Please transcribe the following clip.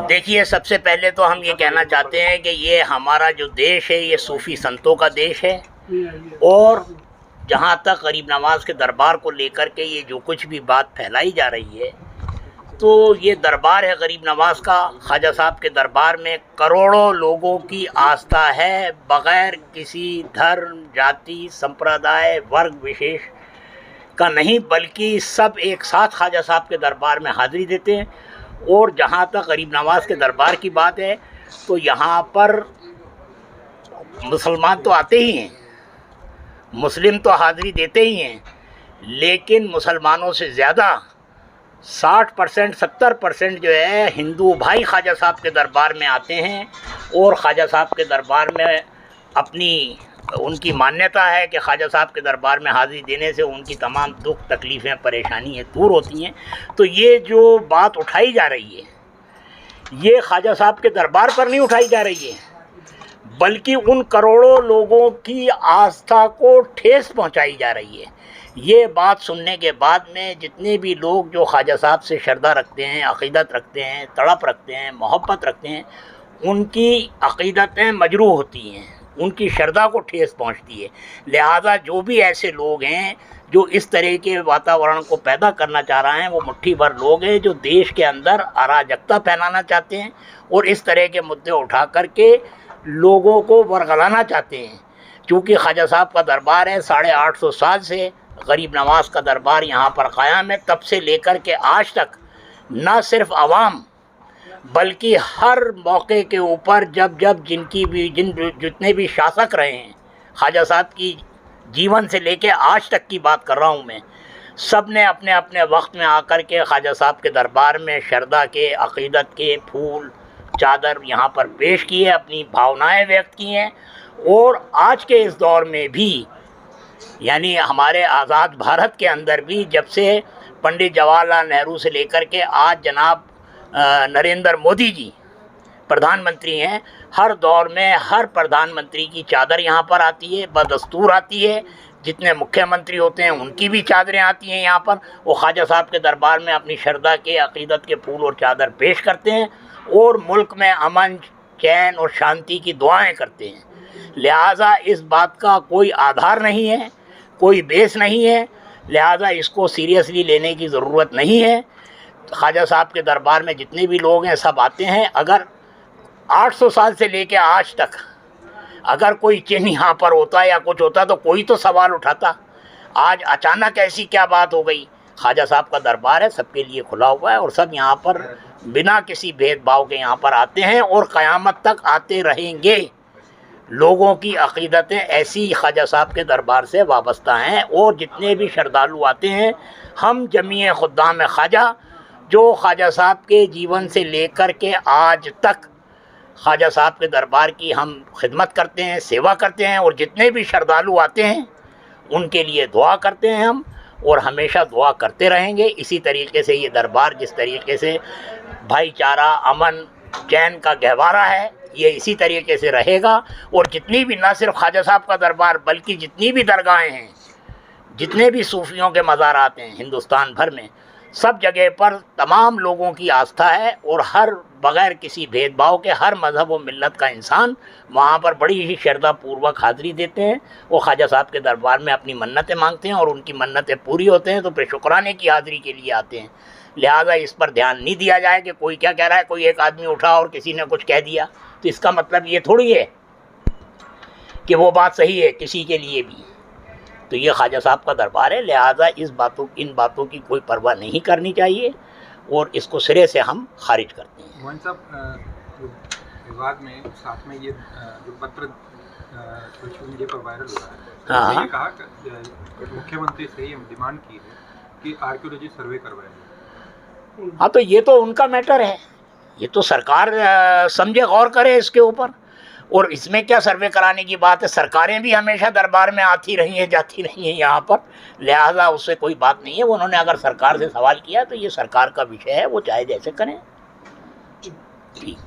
دیکھیے، سب سے پہلے تو ہم یہ کہنا چاہتے ہیں کہ یہ ہمارا جو دیش ہے یہ صوفی سنتوں کا دیش ہے، اور جہاں تک غریب نواز کے دربار کو لے کر کے یہ جو کچھ بھی بات پھیلائی جا رہی ہے، تو یہ دربار ہے غریب نواز کا۔ خواجہ صاحب کے دربار میں کروڑوں لوگوں کی آستھا ہے، بغیر کسی دھرم، جاتی، سمپردائے، ورگ وشیش کا نہیں، بلکہ سب ایک ساتھ خواجہ صاحب کے دربار میں حاضری دیتے ہیں۔ اور جہاں تک غریب نواز کے دربار کی بات ہے تو یہاں پر مسلمان تو آتے ہی ہیں، مسلم تو حاضری دیتے ہی ہیں، لیکن مسلمانوں سے زیادہ 60% 70% جو ہے ہندو بھائی خواجہ صاحب کے دربار میں آتے ہیں، اور خواجہ صاحب کے دربار میں ان کی مانیتا ہے کہ خواجہ صاحب کے دربار میں حاضری دینے سے ان کی تمام دکھ تکلیفیں پریشانیاں دور ہوتی ہیں۔ تو یہ جو بات اٹھائی جا رہی ہے یہ خواجہ صاحب کے دربار پر نہیں اٹھائی جا رہی ہے، بلکہ ان کروڑوں لوگوں کی آستھا کو ٹھیس پہنچائی جا رہی ہے۔ یہ بات سننے کے بعد میں جتنے بھی لوگ جو خواجہ صاحب سے شردھا رکھتے ہیں، عقیدت رکھتے ہیں، تڑپ رکھتے ہیں، محبت رکھتے ہیں، ان کی عقیدتیں مجروح ہوتی ہیں، ان کی شردھا کو ٹھیس پہنچتی ہے۔ لہذا جو بھی ایسے لوگ ہیں جو اس طرح کے واتاورن کو پیدا کرنا چاہ رہے ہیں، وہ مٹھی بھر لوگ ہیں جو دیش کے اندر اراجکتا پھیلانا چاہتے ہیں اور اس طرح کے مدعے اٹھا کر کے لوگوں کو ورغلانا چاہتے ہیں۔ چونکہ خواجہ صاحب کا دربار ہے 850 سال سے غریب نواز کا دربار یہاں پر قائم ہے، تب سے لے کر کے آج تک نہ صرف عوام بلکہ ہر موقع کے اوپر جتنے بھی شاسک رہے ہیں، خواجہ صاحب کی جیون سے لے کے آج تک کی بات کر رہا ہوں میں، سب نے اپنے اپنے وقت میں آ کر کے خواجہ صاحب کے دربار میں شردھا کے، عقیدت کے پھول چادر یہاں پر پیش کی ہے، اپنی بھاونائیں ویکت کی ہیں۔ اور آج کے اس دور میں بھی، یعنی ہمارے آزاد بھارت کے اندر بھی، جب سے پنڈت جواہر لال نہرو سے لے کر کے آج جناب نریندر مودی جی پردھان منتری ہیں، ہر دور میں ہر پردھان منتری کی چادر یہاں پر آتی ہے، بدستور آتی ہے، جتنے مکھیہ منتری ہوتے ہیں ان کی بھی چادریں آتی ہیں یہاں پر، وہ خواجہ صاحب کے دربار میں اپنی شردھا کے، عقیدت کے پھول اور چادر پیش کرتے ہیں اور ملک میں امن، چین اور شانتی کی دعائیں کرتے ہیں۔ لہٰذا اس بات کا کوئی آدھار نہیں ہے، کوئی بیس نہیں ہے، لہٰذا اس کو سیریسلی لینے کی ضرورت نہیں ہے۔ خواجہ صاحب کے دربار میں جتنے بھی لوگ ہیں سب آتے ہیں۔ اگر 800 سال سے لے کے آج تک اگر کوئی چین یہاں پر ہوتا یا کچھ ہوتا تو کوئی تو سوال اٹھاتا، آج اچانک ایسی کیا بات ہو گئی؟ خواجہ صاحب کا دربار ہے، سب کے لیے کھلا ہوا ہے، اور سب یہاں پر بنا کسی بھید بھاؤ کے یہاں پر آتے ہیں اور قیامت تک آتے رہیں گے۔ لوگوں کی عقیدتیں ایسی خواجہ صاحب کے دربار سے وابستہ ہیں، اور جتنے بھی شردھالو آتے ہیں، ہم جمیع خدام خواجہ جو خواجہ صاحب کے جیون سے لے کر کے آج تک خواجہ صاحب کے دربار کی ہم خدمت کرتے ہیں، سیوا کرتے ہیں، اور جتنے بھی شردھالو آتے ہیں ان کے لیے دعا کرتے ہیں ہم، اور ہمیشہ دعا کرتے رہیں گے۔ اسی طریقے سے یہ دربار جس طریقے سے بھائی چارہ، امن، چین کا گہوارہ ہے، یہ اسی طریقے سے رہے گا۔ اور جتنی بھی نہ صرف خواجہ صاحب کا دربار بلکہ جتنی بھی درگاہیں ہیں، جتنے بھی صوفیوں کے مزارات ہیں ہندوستان بھر میں، سب جگہ پر تمام لوگوں کی آستھا ہے، اور ہر بغیر کسی بھید بھاؤ کے ہر مذہب و ملت کا انسان وہاں پر بڑی ہی شردھا پوروک حاضری دیتے ہیں۔ وہ خواجہ صاحب کے دربار میں اپنی منتیں مانگتے ہیں، اور ان کی منتیں پوری ہوتے ہیں تو پھر شکرانے کی حاضری کے لیے آتے ہیں۔ لہٰذا اس پر دھیان نہیں دیا جائے کہ کوئی کیا کہہ رہا ہے، کوئی ایک آدمی اٹھا اور کسی نے کچھ کہہ دیا تو اس کا مطلب یہ تھوڑی ہے کہ وہ بات صحیح ہے کسی کے لیے بھی۔ تو یہ خواجہ صاحب کا دربار ہے، لہٰذا ان باتوں کی کوئی پرواہ نہیں کرنی چاہیے، اور اس کو سرے سے ہم خارج کرتے ہیں۔ موہن صاحب، وواد میں ساتھ میں یہ جو پتر سوشل میڈیا پر وائرل ہو رہا ہے، یہ کہا کہ مکھیہ منتری سے یہ ڈیمانڈ کی ہے کہ آرکیولوجی سروے کروائے۔ ہاں، تو یہ تو ان کا میٹر ہے، یہ تو سرکار سمجھے، غور کرے اس کے اوپر، اور اس میں کیا سروے کرانے کی بات ہے؟ سرکاریں بھی ہمیشہ دربار میں آتی رہی ہیں، جاتی رہی ہیں یہاں پر، لہٰذا اس سے کوئی بات نہیں ہے۔ انہوں نے اگر سرکار سے سوال کیا تو یہ سرکار کا وشے ہے، وہ چاہے جیسے کریں۔ ٹھیک۔